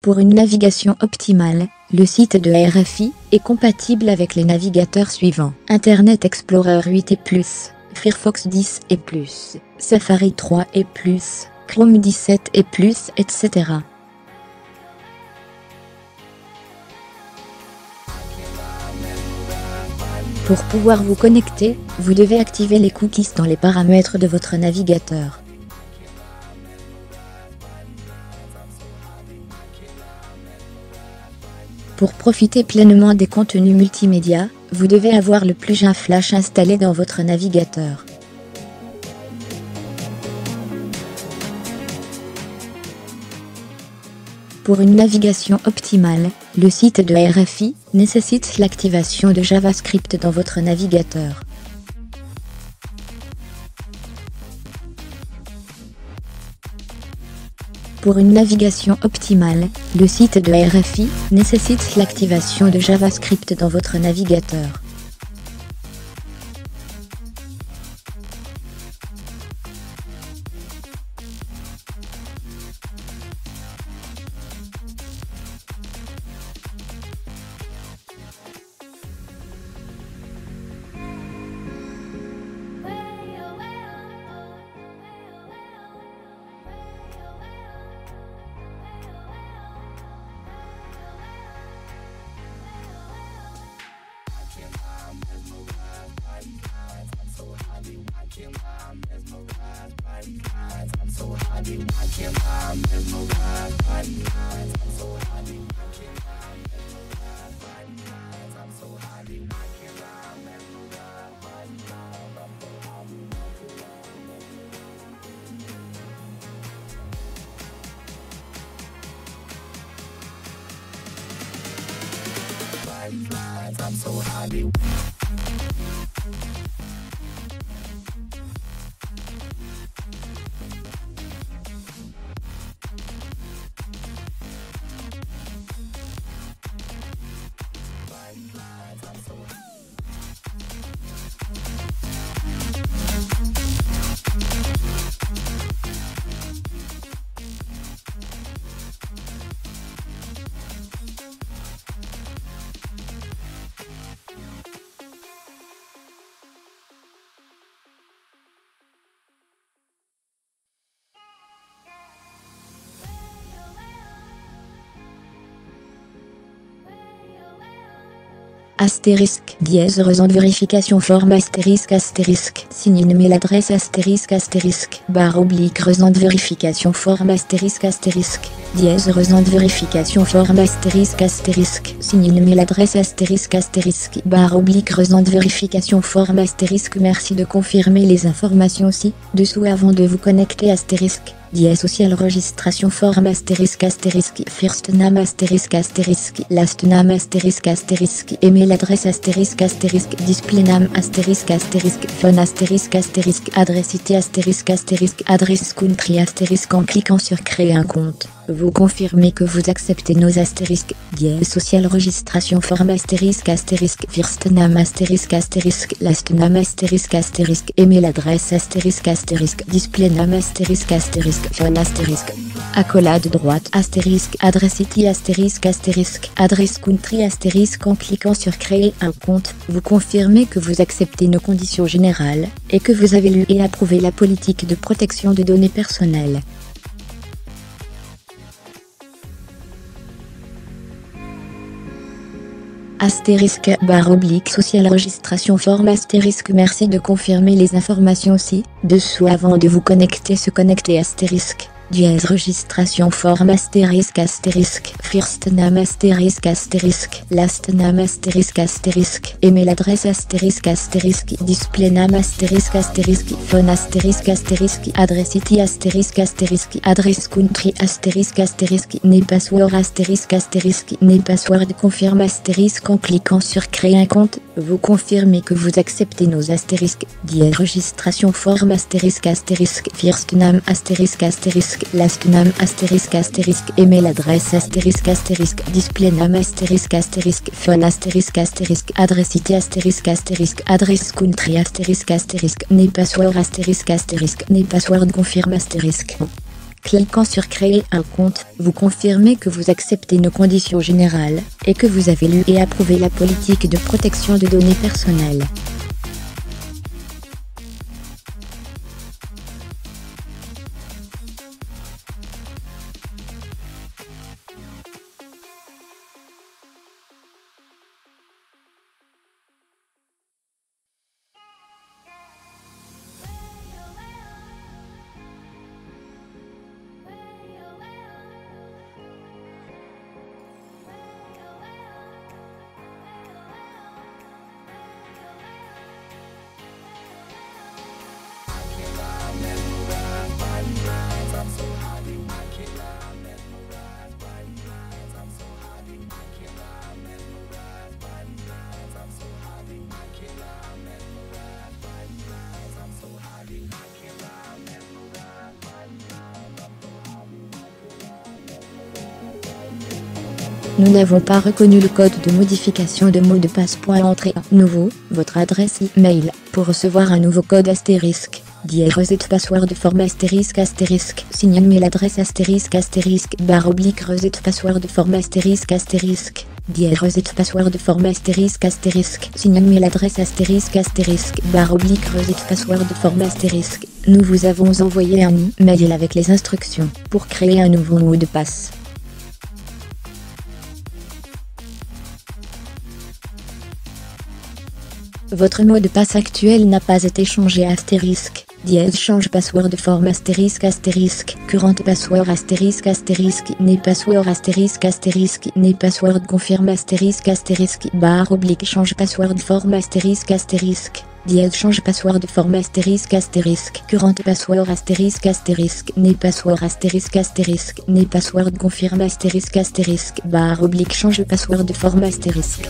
Pour une navigation optimale, le site de RFI est compatible avec les navigateurs suivants: Internet Explorer 8 et plus, Firefox 10 et plus, Safari 3 et plus, Chrome 17 et plus, etc. Pour pouvoir vous connecter, vous devez activer les cookies dans les paramètres de votre navigateur. Pour profiter pleinement des contenus multimédia, vous devez avoir le plugin Flash installé dans votre navigateur. Pour une navigation optimale, le site de RFI nécessite l'activation de JavaScript dans votre navigateur. Pour une navigation optimale, le site de RFI nécessite l'activation de JavaScript dans votre navigateur. Astérisque dièse raison de vérification forme astérisque signe une mail adresse astérisque barre oblique raison de vérification forme astérisque dièse raison de vérification forme astérisque signe une mail adresse astérisque barre oblique raison de vérification forme astérisque. Merci de confirmer les informations ci-dessous avant de vous connecter. Astérisque dièse social registration forme astérisque first name astérisque last name astérisque email adresse astérisque display name astérisque phone astérisque adresse IT astérisque adresse country astérisque. En cliquant sur créer un compte, vous confirmez que vous acceptez nos astérisques dièse social registration forme astérisque first name astérisque last name astérisque email adresse astérisque display name astérisque phone astérisque accolade droite astérisque adresse IT astérisque adresse country astérisque. En cliquant sur créer un compte, vous confirmez que vous acceptez nos conditions générales et que vous avez lu et approuvé la politique de protection de données personnelles. Astérisque barre oblique social registration forme astérisque. Merci de confirmer les informations ci-dessous avant de vous connecter. Se connecter astérisque dièse registration forme astérisque first name astérisque last name astérisque email adresse astérisque display name astérisque phone astérisque adresse IT astérisque adresse country astérisque name password astérisque name password confirme astérisque. En cliquant sur créer un compte, vous confirmez que vous acceptez nos astérisques dièse registration forme astérisque first name last name astérisque email adresse astérisque display name astérisque phone astérisque adresse IT astérisque adresse country astérisque name password astérisque name password confirme astérisque. Cliquant sur créer un compte, vous confirmez que vous acceptez nos conditions générales, et que vous avez lu et approuvé la politique de protection de données personnelles. Nous n'avons pas reconnu le code de modification de mot de passe. Entrez nouveau, votre adresse e-mail, pour recevoir un nouveau code astérisque. Reset password forme astérisque astérisque. Signe une mail adresse astérisque astérisque /reset password forme astérisque astérisque. Reset password forme astérisque astérisque. Signe une mail adresse astérisque astérisque /reset password forme astérisque. Nous vous avons envoyé un e-mail avec les instructions pour créer un nouveau mot de passe. Votre mot de passe actuel n'a pas été changé. Astérisque. Change password forme astérisque astérisque. Current password astérisque astérisque. Né password astérisque astérisque. Né password confirme astérisque astérisque /change password forme astérisque astérisque. Change password forme astérisque astérisque. Current password astérisque astérisque. Né password astérisque astérisque. Né password confirme astérisque astérisque /change password forme astérisque.